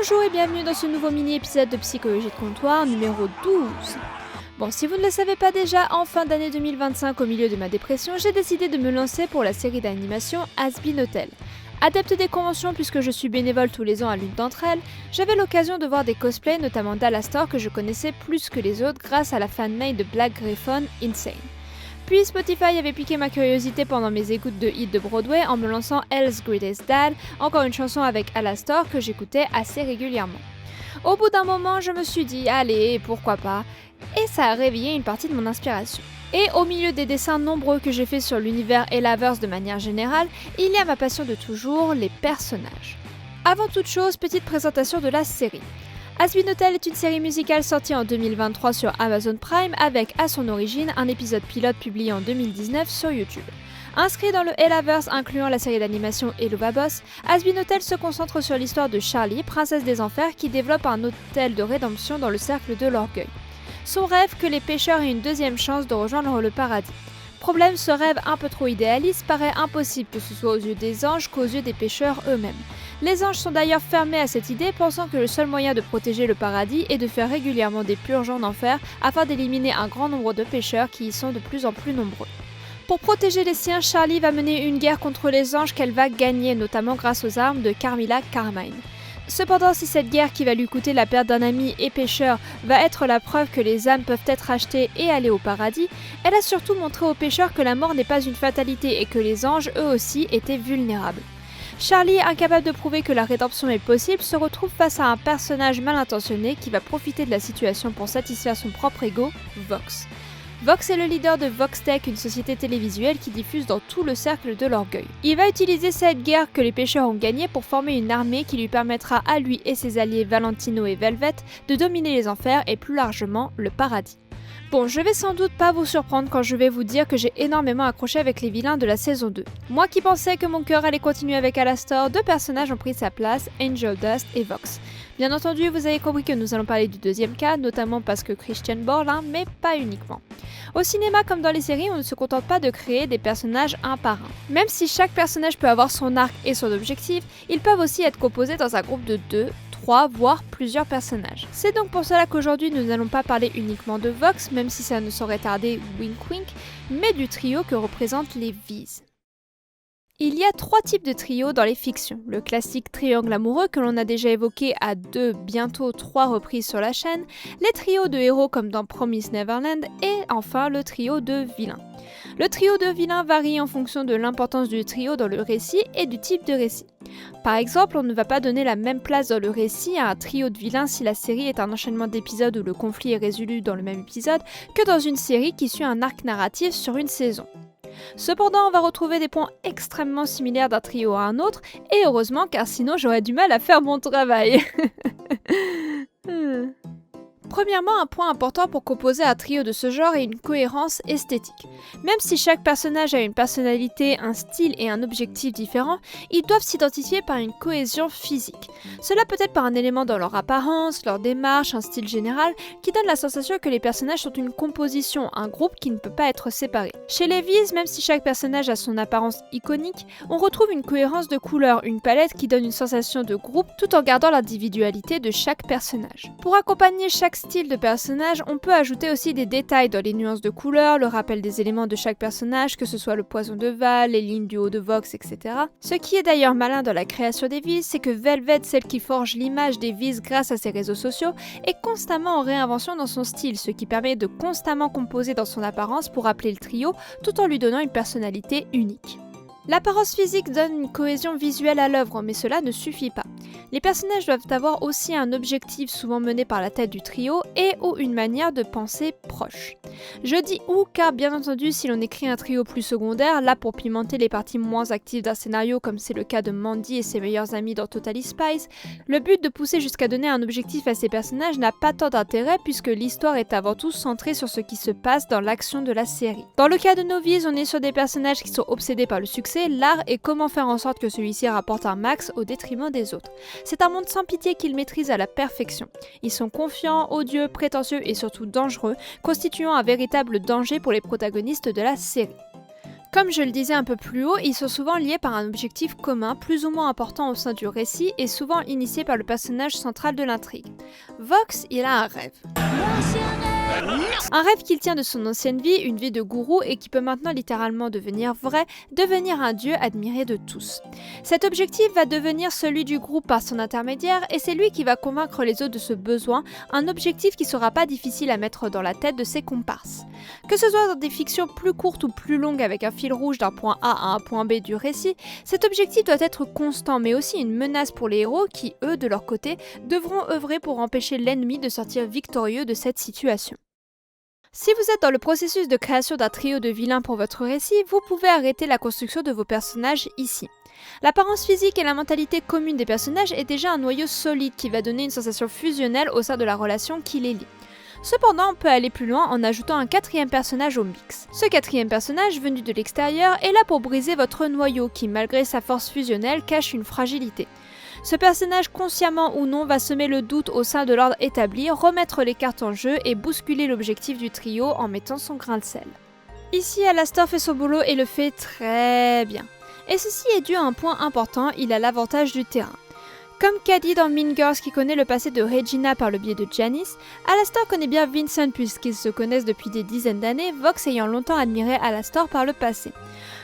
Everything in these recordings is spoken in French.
Bonjour et bienvenue dans ce nouveau mini-épisode de Psychologie de comptoir numéro 12. Bon, si vous ne le savez pas déjà, en fin d'année 2025, au milieu de ma dépression, j'ai décidé de me lancer pour la série d'animation Has Been Hotel. Adepte des conventions puisque je suis bénévole tous les ans à l'une d'entre elles, j'avais l'occasion de voir des cosplays, notamment d'Alastor que je connaissais plus que les autres grâce à la fanmade de Black Griffon Insane. Puis Spotify avait piqué ma curiosité pendant mes écoutes de hits de Broadway en me lançant Elle's Greatest Dad, encore une chanson avec Alastor que j'écoutais assez régulièrement. Au bout d'un moment, je me suis dit, allez, pourquoi pas, et ça a réveillé une partie de mon inspiration. Et au milieu des dessins nombreux que j'ai fait sur l'univers Ellaverse de manière générale, il y a ma passion de toujours, les personnages. Avant toute chose, petite présentation de la série. Has Been Hotel est une série musicale sortie en 2023 sur Amazon Prime avec à son origine un épisode pilote publié en 2019 sur YouTube. Inscrit dans le Ellaverse incluant la série d'animation Hello Babos, Has Been Hotel se concentre sur l'histoire de Charlie, princesse des enfers qui développe un hôtel de rédemption dans le cercle de l'orgueil. Son rêve que les pécheurs aient une deuxième chance de rejoindre le paradis. Problème, ce rêve un peu trop idéaliste paraît impossible que ce soit aux yeux des anges qu'aux yeux des pécheurs eux-mêmes. Les anges sont d'ailleurs fermés à cette idée, pensant que le seul moyen de protéger le paradis est de faire régulièrement des purges en enfer afin d'éliminer un grand nombre de pécheurs qui y sont de plus en plus nombreux. Pour protéger les siens, Charlie va mener une guerre contre les anges qu'elle va gagner, notamment grâce aux armes de Carmilla Carmine. Cependant, si cette guerre qui va lui coûter la perte d'un ami et pécheur va être la preuve que les âmes peuvent être achetées et aller au paradis, elle a surtout montré aux pécheurs que la mort n'est pas une fatalité et que les anges, eux aussi, étaient vulnérables. Charlie, incapable de prouver que la rédemption est possible, se retrouve face à un personnage mal intentionné qui va profiter de la situation pour satisfaire son propre ego, Vox. Vox est le leader de VoxTech, une société télévisuelle qui diffuse dans tout le cercle de l'orgueil. Il va utiliser cette guerre que les pécheurs ont gagnée pour former une armée qui lui permettra à lui et ses alliés Valentino et Velvet de dominer les enfers et plus largement le paradis. Bon, je vais sans doute pas vous surprendre quand je vais vous dire que j'ai énormément accroché avec les vilains de la saison 2. Moi qui pensais que mon cœur allait continuer avec Alastor, deux personnages ont pris sa place, Angel Dust et Vox. Bien entendu, vous avez compris que nous allons parler du deuxième cas, notamment parce que Christian Borlin, mais pas uniquement. Au cinéma comme dans les séries, on ne se contente pas de créer des personnages un par un. Même si chaque personnage peut avoir son arc et son objectif, ils peuvent aussi être composés dans un groupe de 2, 3, voire plusieurs personnages. C'est donc pour cela qu'aujourd'hui nous n'allons pas parler uniquement de Vox, même si ça ne saurait tarder wink wink, mais du trio que représentent les V's. Il y a 3 types de trios dans les fictions. Le classique triangle amoureux que l'on a déjà évoqué à 2, bientôt 3 reprises sur la chaîne, les trios de héros comme dans Promise Neverland et enfin le trio de vilains. Le trio de vilains varie en fonction de l'importance du trio dans le récit et du type de récit. Par exemple, on ne va pas donner la même place dans le récit à un trio de vilains si la série est un enchaînement d'épisodes où le conflit est résolu dans le même épisode que dans une série qui suit un arc narratif sur une saison. Cependant, on va retrouver des points extrêmement similaires d'un trio à un autre, et heureusement car sinon j'aurais du mal à faire mon travail. Premièrement, un point important pour composer un trio de ce genre est une cohérence esthétique. Même si chaque personnage a une personnalité, un style et un objectif différents, ils doivent s'identifier par une cohésion physique. Cela peut être par un élément dans leur apparence, leur démarche, un style général, qui donne la sensation que les personnages sont une composition, un groupe qui ne peut pas être séparé. Chez les V's, même si chaque personnage a son apparence iconique, on retrouve une cohérence de couleurs, une palette qui donne une sensation de groupe tout en gardant l'individualité de chaque personnage. Pour accompagner chaque style de personnage, on peut ajouter aussi des détails dans les nuances de couleurs, le rappel des éléments de chaque personnage, que ce soit le poison de Val, les lignes du haut de Vox, etc. Ce qui est d'ailleurs malin dans la création des V's, c'est que Velvet, celle qui forge l'image des V's grâce à ses réseaux sociaux, est constamment en réinvention dans son style, ce qui permet de constamment composer dans son apparence pour rappeler le trio, tout en lui donnant une personnalité unique. L'apparence physique donne une cohésion visuelle à l'œuvre, mais cela ne suffit pas. Les personnages doivent avoir aussi un objectif souvent mené par la tête du trio et ou une manière de penser proche. Je dis ou car bien entendu si l'on écrit un trio plus secondaire, là pour pimenter les parties moins actives d'un scénario comme c'est le cas de Mandy et ses meilleurs amis dans Totally Spies, le but de pousser jusqu'à donner un objectif à ces personnages n'a pas tant d'intérêt puisque l'histoire est avant tout centrée sur ce qui se passe dans l'action de la série. Dans le cas de Novice, on est sur des personnages qui sont obsédés par le succès, l'art et comment faire en sorte que celui-ci rapporte un max au détriment des autres. C'est un monde sans pitié qu'ils maîtrisent à la perfection. Ils sont confiants, odieux, prétentieux et surtout dangereux, constituant un véritable danger pour les protagonistes de la série. Comme je le disais un peu plus haut, ils sont souvent liés par un objectif commun, plus ou moins important au sein du récit et souvent initié par le personnage central de l'intrigue. Vox, il a un rêve. Un rêve qu'il tient de son ancienne vie, une vie de gourou et qui peut maintenant littéralement devenir vrai, devenir un dieu admiré de tous. Cet objectif va devenir celui du groupe par son intermédiaire et c'est lui qui va convaincre les autres de ce besoin, un objectif qui sera pas difficile à mettre dans la tête de ses comparses. Que ce soit dans des fictions plus courtes ou plus longues avec un fil rouge d'un point A à un point B du récit, cet objectif doit être constant mais aussi une menace pour les héros qui, eux, de leur côté, devront œuvrer pour empêcher l'ennemi de sortir victorieux de cette situation. Si vous êtes dans le processus de création d'un trio de vilains pour votre récit, vous pouvez arrêter la construction de vos personnages ici. L'apparence physique et la mentalité commune des personnages est déjà un noyau solide qui va donner une sensation fusionnelle au sein de la relation qui les lie. Cependant, on peut aller plus loin en ajoutant un quatrième personnage au mix. Ce quatrième personnage, venu de l'extérieur, est là pour briser votre noyau qui, malgré sa force fusionnelle, cache une fragilité. Ce personnage, consciemment ou non, va semer le doute au sein de l'ordre établi, remettre les cartes en jeu et bousculer l'objectif du trio en mettant son grain de sel. Ici, Alastor fait son boulot et le fait très bien. Et ceci est dû à un point important, il a l'avantage du terrain. Comme Cady dans Mean Girls qui connaît le passé de Regina par le biais de Janice, Alastor connaît bien Vincent puisqu'ils se connaissent depuis des dizaines d'années, Vox ayant longtemps admiré Alastor par le passé.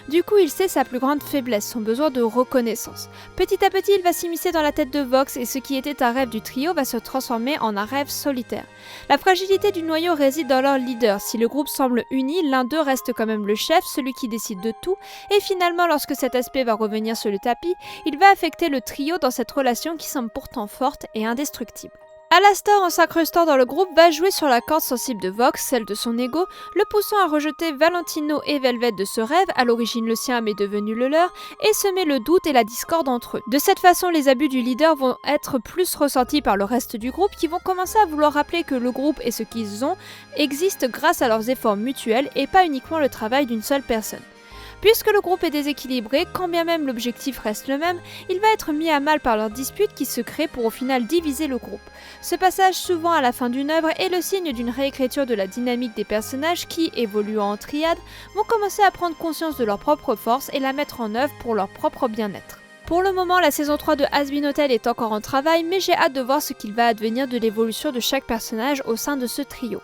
Du coup, il sait sa plus grande faiblesse, son besoin de reconnaissance. Petit à petit, il va s'immiscer dans la tête de Vox et ce qui était un rêve du trio va se transformer en un rêve solitaire. La fragilité du noyau réside dans leur leader. Si le groupe semble uni, l'un d'eux reste quand même le chef, celui qui décide de tout, et finalement, lorsque cet aspect va revenir sur le tapis, il va affecter le trio dans cette relation qui semble pourtant forte et indestructible. Alastor, en s'incrustant dans le groupe, va jouer sur la corde sensible de Vox, celle de son ego, le poussant à rejeter Valentino et Velvet de ce rêve, à l'origine le sien mais devenu le leur, et semer le doute et la discorde entre eux. De cette façon, les abus du leader vont être plus ressentis par le reste du groupe qui vont commencer à vouloir rappeler que le groupe et ce qu'ils ont existent grâce à leurs efforts mutuels et pas uniquement le travail d'une seule personne. Puisque le groupe est déséquilibré, quand bien même l'objectif reste le même, il va être mis à mal par leurs disputes qui se créent pour au final diviser le groupe. Ce passage, souvent à la fin d'une œuvre, est le signe d'une réécriture de la dynamique des personnages qui, évoluant en triade, vont commencer à prendre conscience de leur propre force et la mettre en œuvre pour leur propre bien-être. Pour le moment, la saison 3 de Hazbin Hotel est encore en travail, mais j'ai hâte de voir ce qu'il va advenir de l'évolution de chaque personnage au sein de ce trio.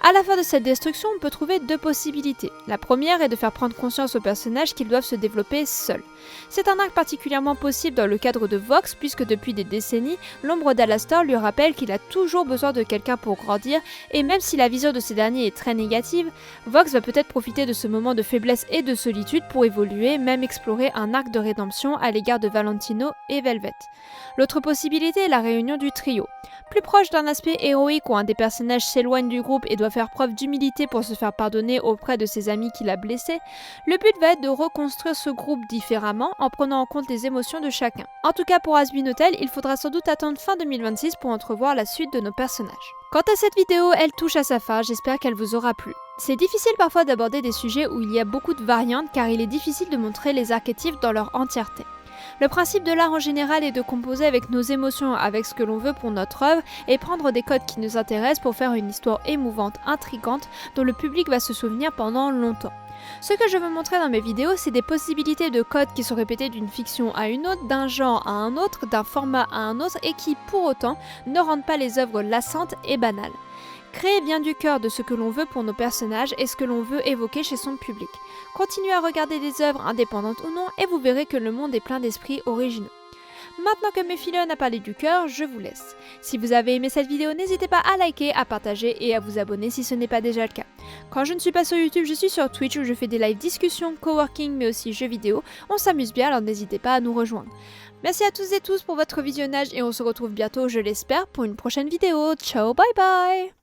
À la fin de cette destruction, on peut trouver deux possibilités. La première est de faire prendre conscience aux personnages qu'ils doivent se développer seuls. C'est un arc particulièrement possible dans le cadre de Vox, puisque depuis des décennies, l'ombre d'Alastor lui rappelle qu'il a toujours besoin de quelqu'un pour grandir, et même si la vision de ces derniers est très négative, Vox va peut-être profiter de ce moment de faiblesse et de solitude pour évoluer, même explorer un arc de rédemption à l'égard de Valentino et Velvet. L'autre possibilité est la réunion du trio. Plus proche d'un aspect héroïque où un des personnages s'éloigne du groupe et doit faire preuve d'humilité pour se faire pardonner auprès de ses amis qu'il a blessés, le but va être de reconstruire ce groupe différemment en prenant en compte les émotions de chacun. En tout cas pour Hazbin Hotel, il faudra sans doute attendre fin 2026 pour entrevoir la suite de nos personnages. Quant à cette vidéo, elle touche à sa fin, j'espère qu'elle vous aura plu. C'est difficile parfois d'aborder des sujets où il y a beaucoup de variantes car il est difficile de montrer les archétypes dans leur entièreté. Le principe de l'art en général est de composer avec nos émotions, avec ce que l'on veut pour notre œuvre, et prendre des codes qui nous intéressent pour faire une histoire émouvante, intrigante, dont le public va se souvenir pendant longtemps. Ce que je veux montrer dans mes vidéos, c'est des possibilités de codes qui sont répétés d'une fiction à une autre, d'un genre à un autre, d'un format à un autre, et qui, pour autant, ne rendent pas les œuvres lassantes et banales. Créer vient du cœur de ce que l'on veut pour nos personnages et ce que l'on veut évoquer chez son public. Continuez à regarder des œuvres indépendantes ou non et vous verrez que le monde est plein d'esprits originaux. Maintenant que Méphilion a parlé du cœur, je vous laisse. Si vous avez aimé cette vidéo, n'hésitez pas à liker, à partager et à vous abonner si ce n'est pas déjà le cas. Quand je ne suis pas sur YouTube, je suis sur Twitch où je fais des live discussions, coworking mais aussi jeux vidéo. On s'amuse bien alors n'hésitez pas à nous rejoindre. Merci à tous et tous pour votre visionnage et on se retrouve bientôt, je l'espère, pour une prochaine vidéo. Ciao, bye bye!